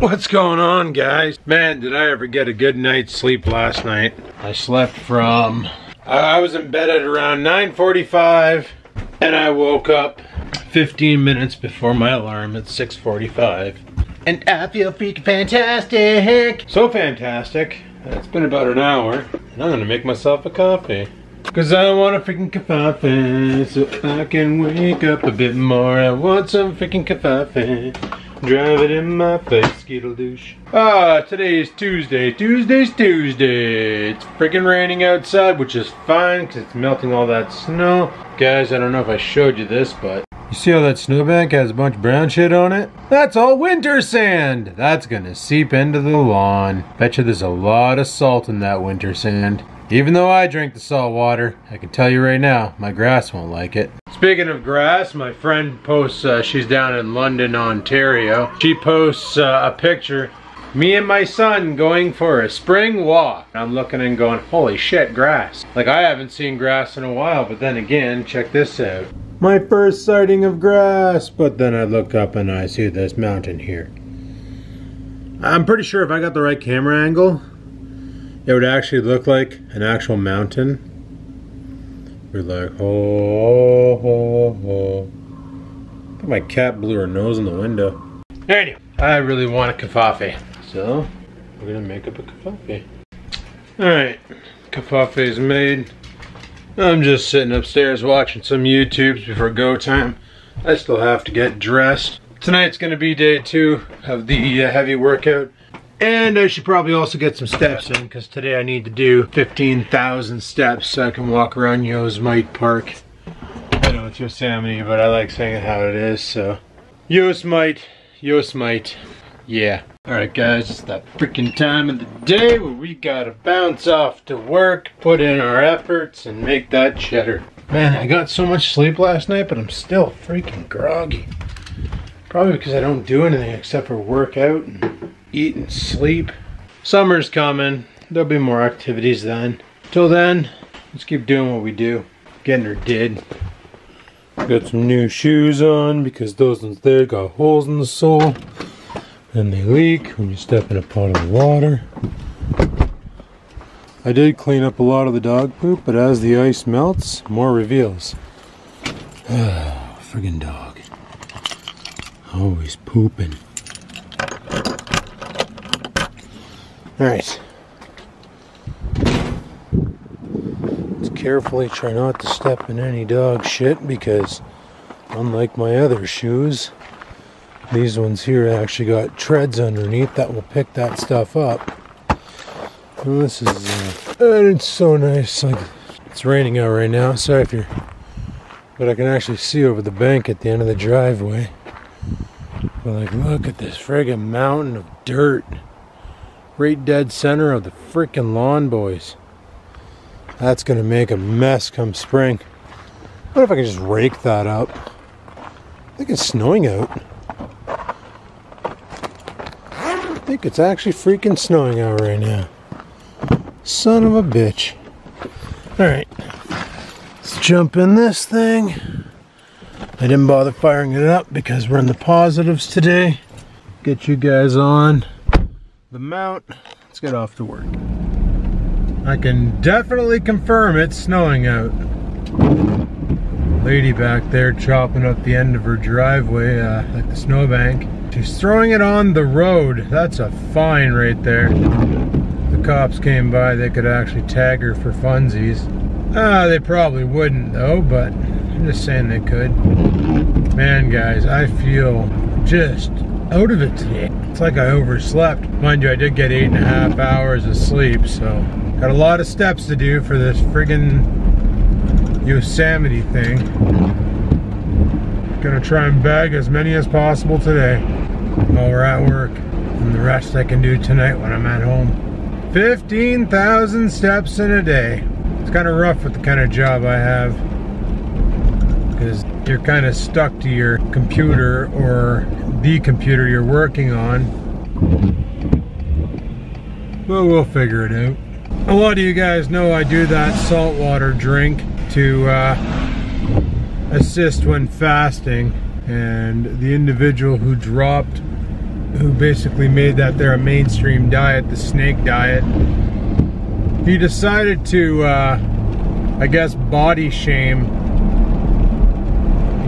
What's going on, guys? Man, did I ever get a good night's sleep last night. I slept from... I was in bed at around 9:45 and I woke up 15 minutes before my alarm at 6:45. And I feel freaking fantastic! So fantastic, it's been about an hour and I'm gonna make myself a coffee. Cause I want a freaking coffee so I can wake up a bit more. I want some freaking coffee. Drive it in my face, skittle douche. Today is Tuesday. Tuesday's Tuesday. It's freaking raining outside, which is fine because it's melting all that snow. Guys, I don't know if I showed you this, but you see how that snowbank has a bunch of brown shit on it? That's all winter sand. That's gonna seep into the lawn. Bet you there's a lot of salt in that winter sand. Even though I drink the salt water, I can tell you right now, my grass won't like it. Speaking of grass, my friend posts, she's down in London, Ontario. She posts a picture, me and my son going for a spring walk. I'm looking and going, holy shit, grass. Like, I haven't seen grass in a while, but then again, check this out. My first sighting of grass, but then I look up and I see this mountain here. I'm pretty sure if I got the right camera angle, it would actually look like an actual mountain. We're like, oh, oh, oh. I think my cat blew her nose in the window. Anyway, I really want a coffee, so we're gonna make up a coffee. Alright, coffee is made. I'm just sitting upstairs watching some YouTubes before go time. I still have to get dressed. Tonight's gonna be day 2 of the heavy workout. And I should probably also get some steps in because today I need to do 15,000 steps so I can walk around Yosemite Park. I know it's Yosemite, but I like saying it how it is, so. Yosemite, yeah. Alright guys, it's that freaking time of the day where we gotta bounce off to work, put in our efforts, and make that cheddar. Man, I got so much sleep last night, but I'm still freaking groggy. Probably because I don't do anything except for work out and eat and sleep. Summer's coming. There'll be more activities then. Till then, let's keep doing what we do. Getting her did. Got some new shoes on because those ones there got holes in the sole. And they leak when you step in a pot of water. I did clean up a lot of the dog poop, but as the ice melts, more reveals. Friggin' dog. Always pooping. Alright. Let's carefully try not to step in any dog shit because unlike my other shoes, these ones here actually got treads underneath that will pick that stuff up. And this is, and it's so nice. Like, it's raining out right now. Sorry if you're, but I can actually see over the bank at the end of the driveway. But like, look at this friggin' mountain of dirt. Right dead center of the freaking lawn, boys. That's gonna make a mess come spring. What if I can just rake that up? I think it's snowing out. I think it's actually freaking snowing out right now. Son of a bitch. Alright. Let's jump in this thing. I didn't bother firing it up because we're in the positives today. Get you guys on the mount. Let's get off to work. I can definitely confirm it's snowing out. Lady back there chopping up the end of her driveway, like the snowbank. She's throwing it on the road. That's a fine right there. The cops came by, they could actually tag her for funsies. They probably wouldn't though, but I'm just saying they could. Man guys, I feel just out of it today. It's like I overslept. Mind you, I did get 8.5 hours of sleep, so got a lot of steps to do for this friggin' Yosemite thing. Gonna try and bag as many as possible today while we're at work, and the rest I can do tonight when I'm at home. 15,000 steps in a day. It's kind of rough with the kind of job I have, because you're kind of stuck to your computer or the computer you're working on. But we'll figure it out. A lot of you guys know I do that saltwater drink to assist when fasting, and the individual who dropped who basically made that their mainstream diet, the snake diet. He decided to, I guess, body shame,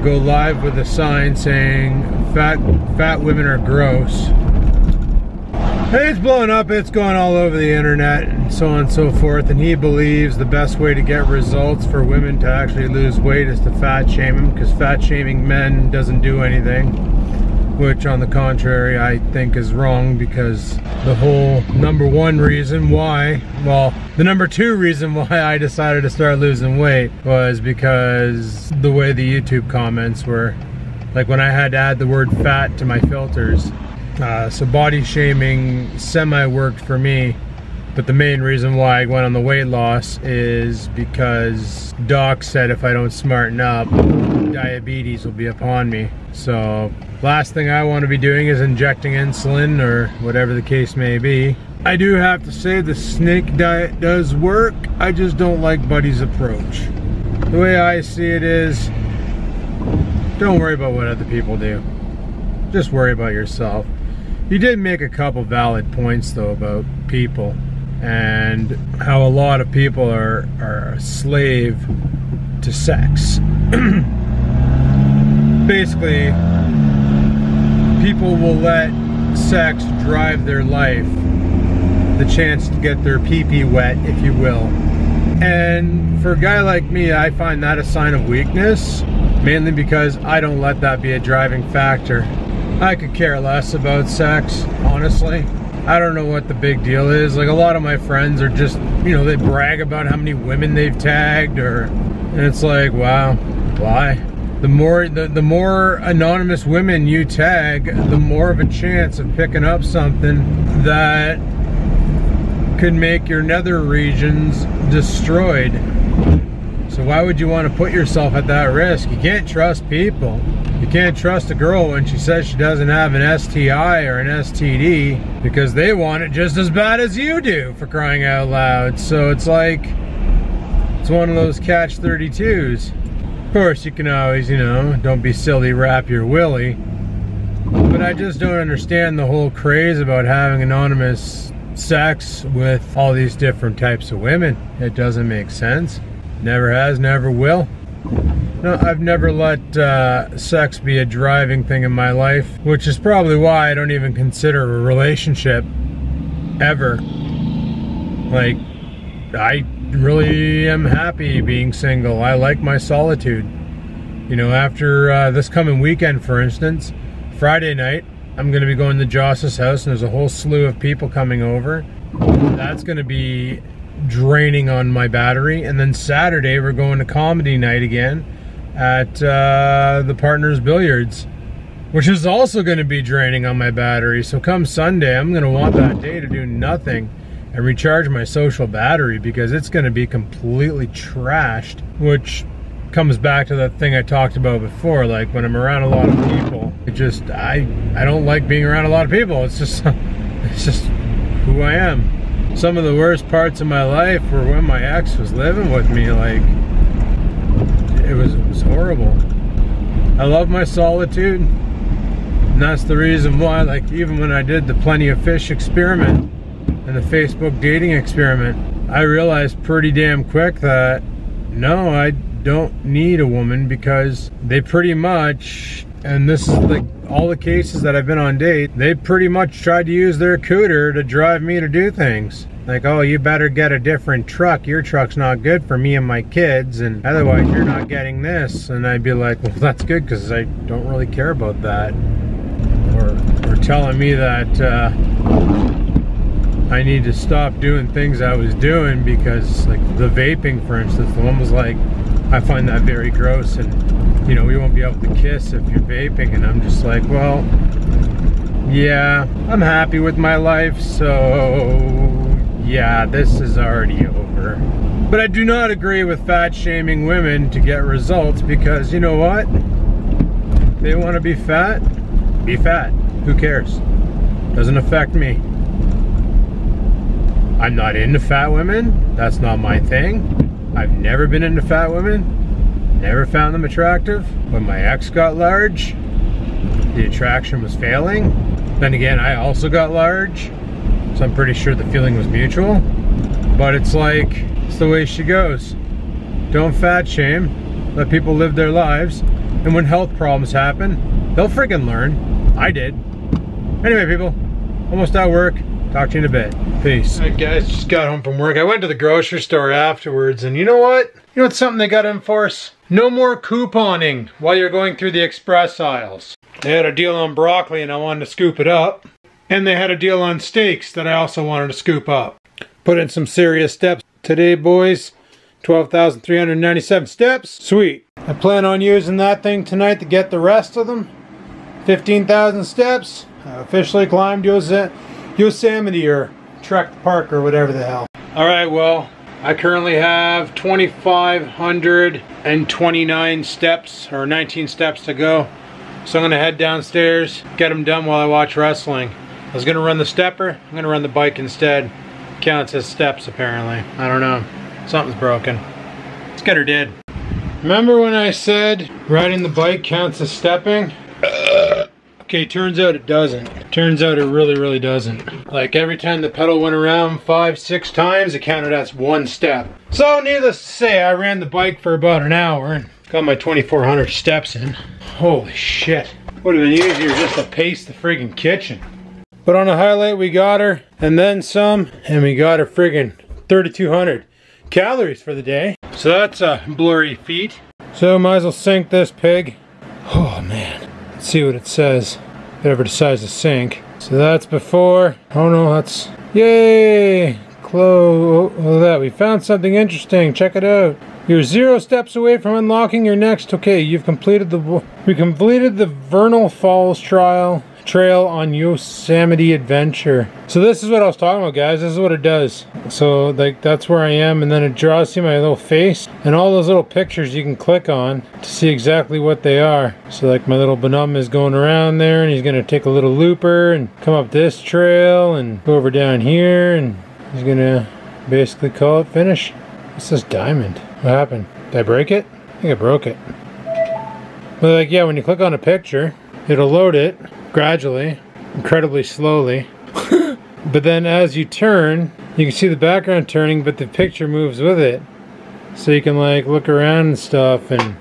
go live with a sign saying fat women are gross. It's blowing up, it's going all over the internet and so on and so forth, and he believes the best way to get results for women to actually lose weight is to fat shame them, because fat shaming men doesn't do anything, which on the contrary I think is wrong, because the whole number one reason why, well, the number two reason why I decided to start losing weight was because the way the YouTube comments were, like when I had to add the word fat to my filters. So body shaming semi-worked for me, but the main reason why I went on the weight loss is because Doc said if I don't smarten up, diabetes will be upon me. So last thing I want to be doing is injecting insulin or whatever the case may be. I do have to say the snake diet does work. I just don't like Buddy's approach. The way I see it is, don't worry about what other people do. Just worry about yourself. You did make a couple valid points though about people and how a lot of people are a slave to sex. Basically, people will let sex drive their life, the chance to get their pee-pee wet, if you will. And for a guy like me, I find that a sign of weakness, mainly because I don't let that be a driving factor. I could care less about sex, honestly. I don't know what the big deal is. Like, a lot of my friends are just, you know, they brag about how many women they've tagged, and it's like, wow, why? The more anonymous women you tag, the more of a chance of picking up something that could make your nether regions destroyed. So why would you want to put yourself at that risk? You can't trust people. You can't trust a girl when she says she doesn't have an STI or an STD, because they want it just as bad as you do, for crying out loud. So it's like, it's one of those catch-32s. Of course, you can always, you know, don't be silly, wrap your willy. But I just don't understand the whole craze about having anonymous sex with all these different types of women. It doesn't make sense. Never has, never will. No, I've never let sex be a driving thing in my life, which is probably why I don't even consider a relationship ever. Like, I really am happy being single. I like my solitude. You know, after this coming weekend, for instance, Friday night, I'm going to be going to Joss's house, and there's a whole slew of people coming over. That's going to be draining on my battery. And then Saturday, we're going to comedy night again at the Partners Billiards, which is also going to be draining on my battery. So come Sunday, I'm going to want that day to do nothing and recharge my social battery, because it's going to be completely trashed, which comes back to that thing I talked about before. Like, when I'm around a lot of people, it just, I don't like being around a lot of people. It's just who I am. Some of the worst parts of my life were when my ex was living with me. Like, it was horrible. I love my solitude, and that's the reason why, like, even when I did the Plenty of Fish experiment and the Facebook dating experiment, I realized pretty damn quick that no, I don't need a woman, because they pretty much, and this is like all the cases that I've been on date, they pretty much tried to use their cooter to drive me to do things. Like, oh, you better get a different truck. Your truck's not good for me and my kids, and otherwise you're not getting this. And I'd be like, well, that's good, because I don't really care about that. Or telling me that I need to stop doing things I was doing, because, like, the vaping, for instance, the one was like, I find that very gross, and, you know, we won't be able to kiss if you're vaping. And I'm just like, well, yeah, I'm happy with my life, so yeah, this is already over. But I do not agree with fat shaming women to get results, because you know what? They want to be fat? Be fat. Who cares? Doesn't affect me. I'm not into fat women. That's not my thing. I've never been into fat women. Never found them attractive. When my ex got large, the attraction was failing. Then again, I also got large, so I'm pretty sure the feeling was mutual. But it's like, it's the way she goes. Don't fat shame, let people live their lives, and when health problems happen, they'll friggin' learn. I did. Anyway, people, almost at work. Talk to you in a bit. Peace. Alright guys, just got home from work. I went to the grocery store afterwards, and you know what? You know what's something they got to enforce? No more couponing while you're going through the express aisles. They had a deal on broccoli and I wanted to scoop it up. And they had a deal on steaks that I also wanted to scoop up. Put in some serious steps today, boys. 12,397 steps. Sweet. I plan on using that thing tonight to get the rest of them. 15,000 steps. I officially climbed Yosemite or Trek Park or whatever the hell. Alright, well, I currently have 2,529 steps, or 19 steps to go. So I'm going to head downstairs, get them done while I watch wrestling. I was going to run the stepper, I'm going to run the bike instead. Counts as steps apparently. I don't know. Something's broken. Let's get her did. Remember when I said riding the bike counts as stepping? Okay, turns out it doesn't. Turns out it really doesn't. Like every time the pedal went around 5-6 times, it counted as one step. So needless to say, I ran the bike for about an hour and got my 2,400 steps in. Holy shit. Would have been easier just to pace the friggin' kitchen. But on a highlight we got her, and then some, and we got her friggin' 3,200 calories for the day. So that's a blurry feat. So might as well sink this pig. Oh man. Let's see what it says. If it ever decides to sink. So that's before. Oh no, that's... Yay! Close. Oh, look at that. We found something interesting. Check it out. You're 0 steps away from unlocking your next... Okay, you've completed the... We completed the Vernal Falls trail on Yosemite Adventure. So this is what I was talking about, guys. This is what it does. So like that's where I am, and then it draws to my little face and all those little pictures you can click on to see exactly what they are. So like my little Bonum is going around there, and he's gonna take a little looper and come up this trail and go over down here, and he's gonna basically call it finish. What's this diamond? What happened? Did I break it? I think I broke it. But like, yeah, when you click on a picture, it'll load it gradually, incredibly slowly. But then as you turn, you can see the background turning, but the picture moves with it. So you can like look around and stuff and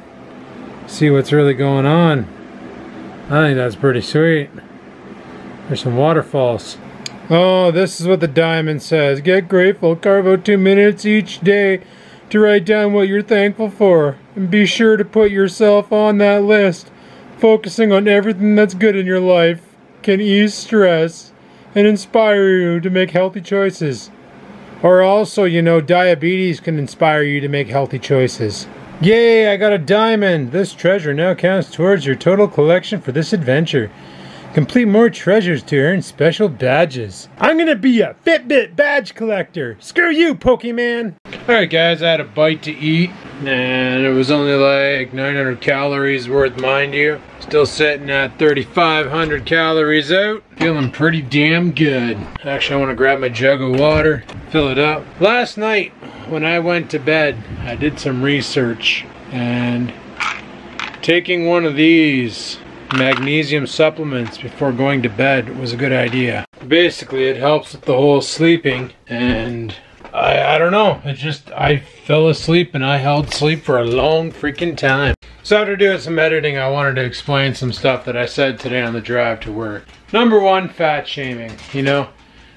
see what's really going on. I think that's pretty sweet. There's some waterfalls. Oh, this is what the diamond says. Get grateful. Carve out 2 minutes each day to write down what you're thankful for. And be sure to put yourself on that list. Focusing on everything that's good in your life can ease stress and inspire you to make healthy choices. Or also, you know, diabetes can inspire you to make healthy choices. Yay, I got a diamond! This treasure now counts towards your total collection for this adventure. Complete more treasures to earn special badges. I'm gonna be a Fitbit badge collector! Screw you, Pokemon! Alright guys, I had a bite to eat, and it was only like 900 calories worth, mind you. Still sitting at 3,500 calories out. Feeling pretty damn good. Actually, I want to grab my jug of water, fill it up. Last night, when I went to bed, I did some research, and taking one of these magnesium supplements before going to bed was a good idea. Basically, it helps with the whole sleeping, and I don't know, it just, I fell asleep and I held sleep for a long freaking time. So after doing some editing, I wanted to explain some stuff that I said today on the drive to work. Number one, fat shaming. You know,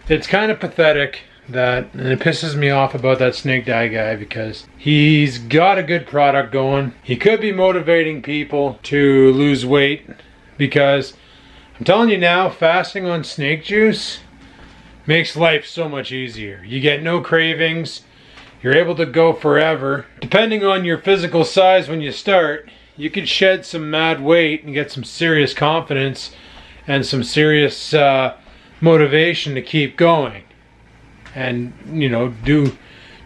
it's kind of pathetic that, and it pisses me off about that snake dye guy, because he's got a good product going. He could be motivating people to lose weight, because I'm telling you now, fasting on snake juice makes life so much easier. You get no cravings. You're able to go forever. Depending on your physical size when you start, you could shed some mad weight and get some serious confidence and some serious motivation to keep going. And, you know, do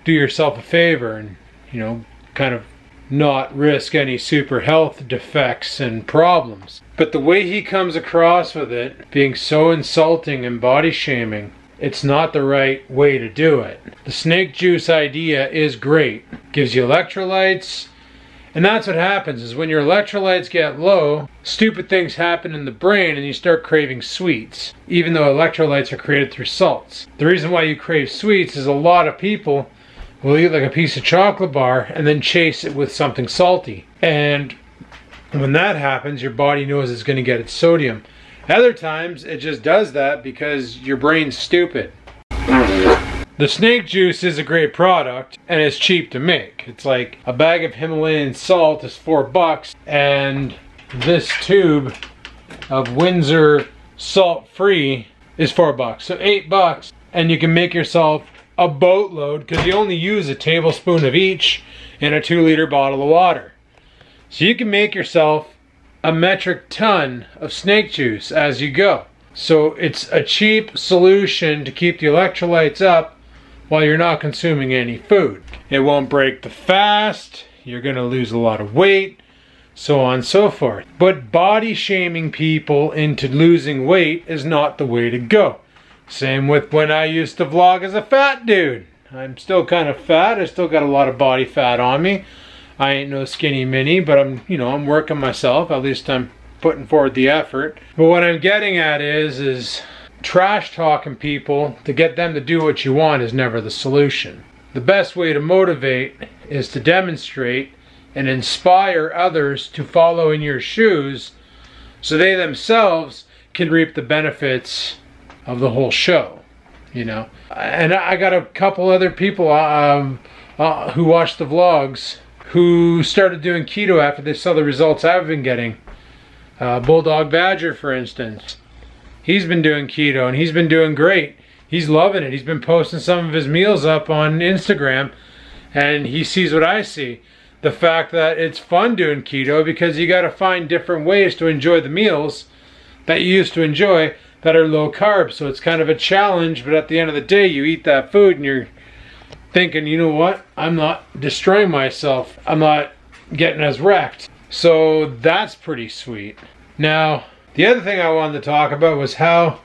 yourself a favor and, you know, kind of not risk any super health defects and problems. But the way he comes across with it, being so insulting and body shaming, it's not the right way to do it. The snake juice idea is great. Gives you electrolytes, And that's what happens, is when your electrolytes get low, stupid things happen in the brain and you start craving sweets, even though electrolytes are created through salts. The reason why you crave sweets is a lot of people will eat like a piece of chocolate bar and then chase it with something salty. And when that happens, your body knows it's going to get its sodium. Other times, it just does that because your brain's stupid. The snake juice is a great product and it's cheap to make. It's like a bag of Himalayan salt is $4 and this tube of Windsor salt-free is $4. So $8 and you can make yourself a boatload because you only use a tablespoon of each in a 2-liter bottle of water. So you can make yourself a metric ton of snake juice as you go. So it's a cheap solution to keep the electrolytes up while you're not consuming any food. It won't break the fast, you're gonna lose a lot of weight, so on and so forth. But body shaming people into losing weight is not the way to go. Same with when I used to vlog as a fat dude. I'm still kind of fat, I still got a lot of body fat on me. I ain't no skinny mini, but I'm working myself, at least I'm putting forward the effort. But what I'm getting at is trash talking people to get them to do what you want is never the solution. The best way to motivate is to demonstrate and inspire others to follow in your shoes so they themselves can reap the benefits of the whole show, you know. And I got a couple other people who watch the vlogs who started doing keto after they saw the results I've been getting. Bulldog Badger, for instance. He's been doing keto and he's been doing great. He's loving it. He's been posting some of his meals up on Instagram and he sees what I see. The fact that it's fun doing keto because you got to find different ways to enjoy the meals that you used to enjoy that are low carb. So it's kind of a challenge, but at the end of the day you eat that food and you're thinking, you know what? I'm not destroying myself. I'm not getting as wrecked. So that's pretty sweet. Now, the other thing I wanted to talk about was how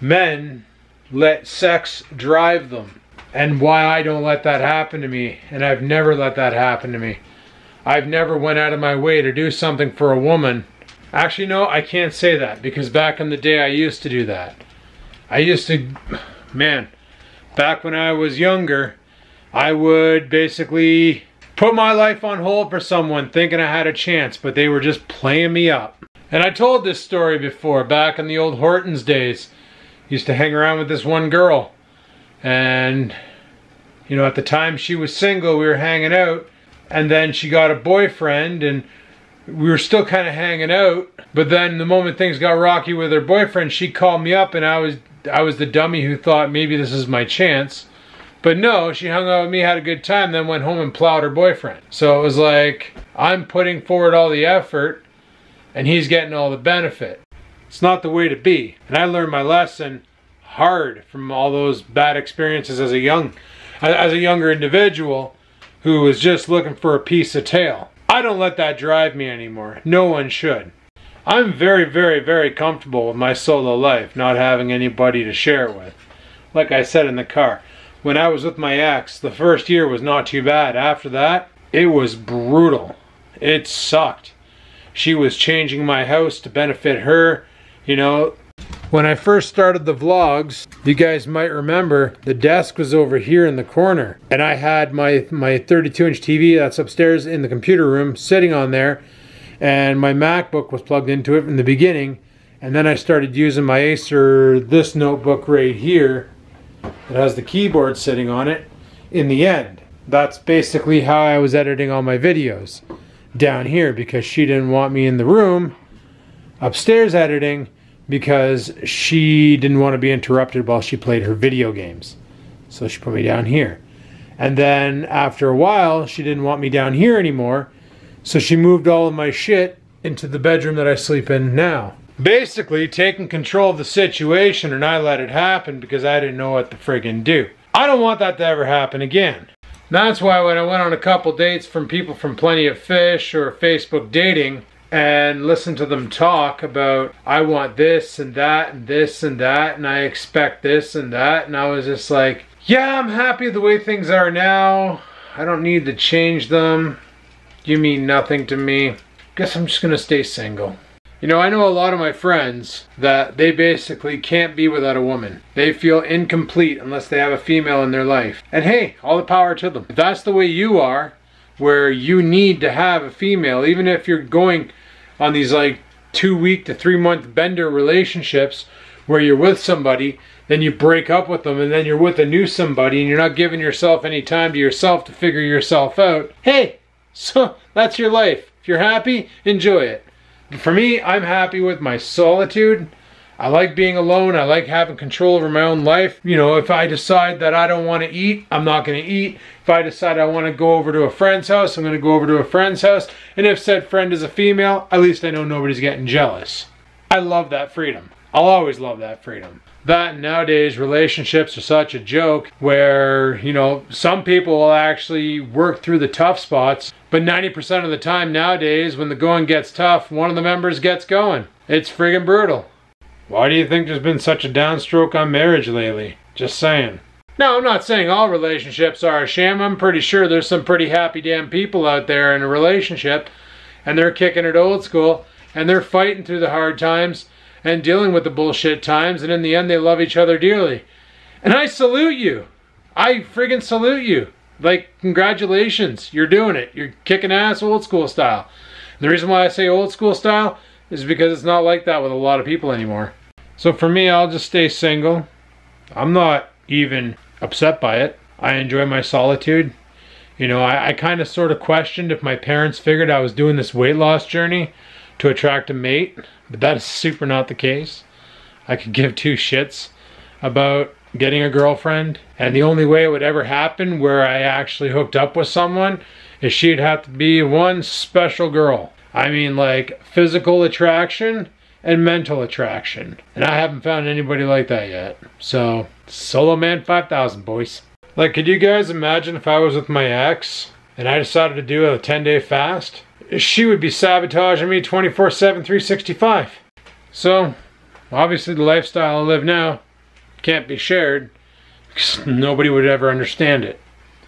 men let sex drive them and why I don't let that happen to me, and I've never let that happen to me. I've never went out of my way to do something for a woman. Actually, no, I can't say that because back in the day I used to do that. I used to, man, back when I was younger, I would basically put my life on hold for someone thinking I had a chance, but they were just playing me up. And I told this story before, back in the old Hortons days. Used to hang around with this one girl. And, you know, at the time she was single, we were hanging out. And then she got a boyfriend and we were still kind of hanging out. But then the moment things got rocky with her boyfriend, she called me up and I was the dummy who thought maybe this is my chance. But no, she hung out with me, had a good time, then went home and plowed her boyfriend. So it was like, I'm putting forward all the effort and he's getting all the benefit. It's not the way to be. And I learned my lesson hard from all those bad experiences as a younger individual who was just looking for a piece of tail. I don't let that drive me anymore. No one should. I'm very, very, very comfortable with my solo life, not having anybody to share it with. Like I said in the car, when I was with my ex, the first year was not too bad. After that, it was brutal. It sucked. She was changing my house to benefit her, you know. When I first started the vlogs, you guys might remember the desk was over here in the corner. And I had my 32-inch TV that's upstairs in the computer room sitting on there. And my MacBook was plugged into it in the beginning. And then I started using my Acer, this notebook right here. It has the keyboard sitting on it in the end. That's basically how I was editing all my videos down here because she didn't want me in the room upstairs editing because she didn't want to be interrupted while she played her video games. So she put me down here. And then after a while, she didn't want me down here anymore. So she moved all of my shit into the bedroom that I sleep in now. Basically taking control of the situation, and I let it happen because I didn't know what to friggin' do. I don't want that to ever happen again. That's why when I went on a couple dates from people from Plenty of Fish or Facebook dating and listened to them talk about I want this and that and this and that and I expect this and that, and I was just like, yeah, I'm happy the way things are now. I don't need to change them. You mean nothing to me. Guess I'm just gonna stay single. You know, I know a lot of my friends that they basically can't be without a woman. They feel incomplete unless they have a female in their life. And hey, all the power to them. If that's the way you are, where you need to have a female, even if you're going on these like 2-week to 3-month bender relationships where you're with somebody, then you break up with them and then you're with a new somebody and you're not giving yourself any time to yourself to figure yourself out. Hey, so that's your life. If you're happy, enjoy it. For me, I'm happy with my solitude. I like being alone. I like having control over my own life. You know, if I decide that I don't want to eat, I'm not going to eat. If I decide I want to go over to a friend's house, I'm going to go over to a friend's house. And if said friend is a female, at least I know nobody's getting jealous. I love that freedom. I'll always love that freedom. That nowadays relationships are such a joke where, you know, some people will actually work through the tough spots, but 90% of the time nowadays when the going gets tough, one of the members gets going. It's friggin' brutal. Why do you think there's been such a downstroke on marriage lately? Just saying. Now, I'm not saying all relationships are a sham. I'm pretty sure there's some pretty happy damn people out there in a relationship and they're kicking it old school and they're fighting through the hard times and dealing with the bullshit times, and in the end they love each other dearly. And I salute you. I friggin' salute you. Like, congratulations, you're doing it. You're kicking ass old school style. And the reason why I say old school style is because it's not like that with a lot of people anymore. So for me, I'll just stay single. I'm not even upset by it. I enjoy my solitude. You know, I kind of sort of questioned if my parents figured I was doing this weight loss journey to attract a mate, but that is super not the case. I could give two shits about getting a girlfriend, and the only way it would ever happen where I actually hooked up with someone is she'd have to be one special girl. I mean, like physical attraction and mental attraction, and I haven't found anybody like that yet. So solo man 5000, boys. Like, could you guys imagine if I was with my ex and I decided to do a 10-day fast? She would be sabotaging me 24/7, 365. So, obviously the lifestyle I live now can't be shared because nobody would ever understand it.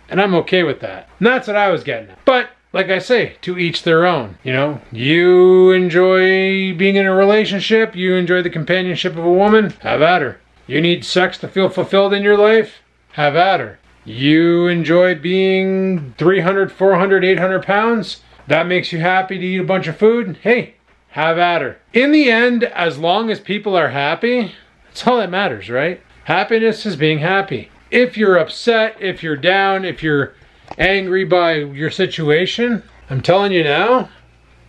And I'm okay with that. And that's what I was getting at. But, like I say, to each their own. You know, you enjoy being in a relationship, you enjoy the companionship of a woman, have at her. You need sex to feel fulfilled in your life, have at her. You enjoy being 300, 400, 800 pounds, that makes you happy to eat a bunch of food, hey, have at her. In the end, as long as people are happy, that's all that matters, right? Happiness is being happy. If you're upset, if you're down, if you're angry by your situation, I'm telling you now,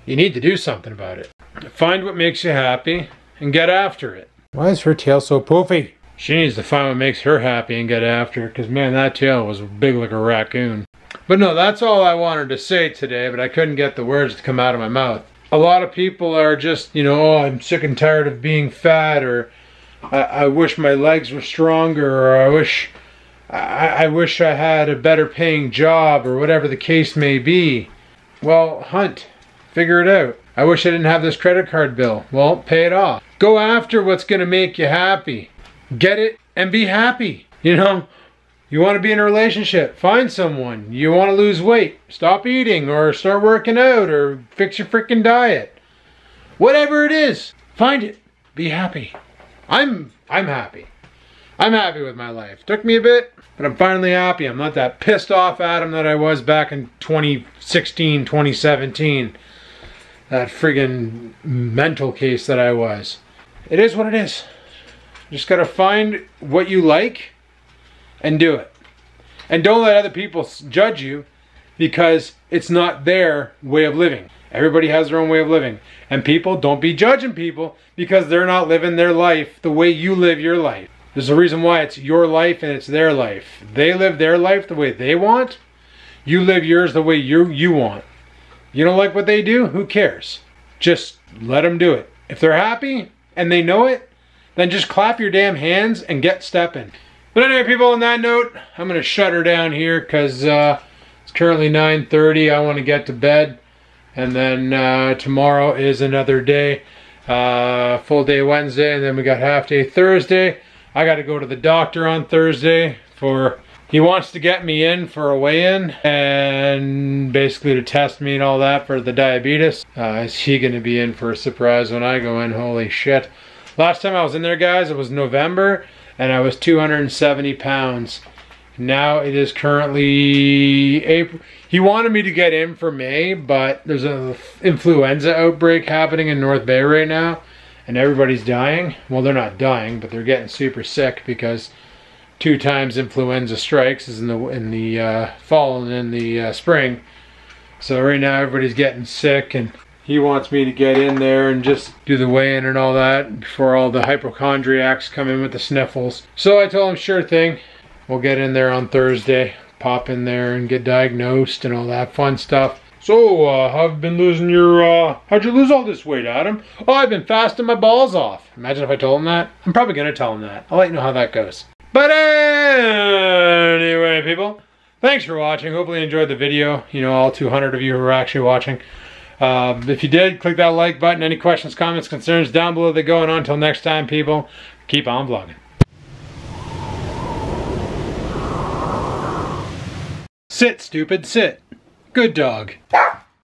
you need to do something about it. Find what makes you happy and get after it. Why is her tail so poofy? She needs to find what makes her happy and get after it, because man, that tail was big like a raccoon. But no, that's all I wanted to say today, but I couldn't get the words to come out of my mouth. A lot of people are just, you know, oh, I'm sick and tired of being fat, or I wish my legs were stronger, or I wish I had a better paying job, or whatever the case may be. Well, hunt. Figure it out. I wish I didn't have this credit card bill. Well, pay it off. Go after what's going to make you happy. Get it and be happy. You know? You want to be in a relationship, find someone. You want to lose weight, stop eating or start working out or fix your freaking diet. Whatever it is, find it. Be happy. I'm happy. I'm happy with my life. Took me a bit, but I'm finally happy. I'm not that pissed off Adam that I was back in 2016, 2017. That friggin' mental case that I was. It is what it is. You just gotta find what you like and do it. And don't let other people judge you because it's not their way of living. Everybody has their own way of living. And people, don't be judging people because they're not living their life the way you live your life. There's a reason why it's your life and it's their life. They live their life the way they want. You live yours the way you want. You don't like what they do? Who cares? Just let them do it. If they're happy and they know it, then just clap your damn hands and get stepping. But anyway, people, on that note, I'm going to shut her down here because it's currently 9:30. I want to get to bed. And then tomorrow is another day. Full day Wednesday, and then we got half day Thursday. I got to go to the doctor on Thursday for He wants to get me in for a weigh-in and basically to test me and all that for the diabetes. Is he going to be in for a surprise when I go in? Holy shit. Last time I was in there, guys, it was November and I was 270 pounds. Now it is currently April. He wanted me to get in for May, but there's an influenza outbreak happening in North Bay right now and everybody's dying. Well, they're not dying, but they're getting super sick because 2 times influenza strikes is in the fall and in the spring. So right now everybody's getting sick and he wants me to get in there and just do the weigh-in and all that before all the hypochondriacs come in with the sniffles. So I told him sure thing. We'll get in there on Thursday, pop in there and get diagnosed and all that fun stuff. So, how have you been losing your, how'd you lose all this weight, Adam? Oh, I've been fasting my balls off. Imagine if I told him that. I'm probably gonna tell him that. I'll let you know how that goes. But anyway, people, thanks for watching. Hopefully you enjoyed the video. You know, all 200 of you who are actually watching. If you did, click that like button. Any questions, comments, concerns, down below they go. And until next time, people, keep on vlogging. Sit, stupid, sit. Good dog.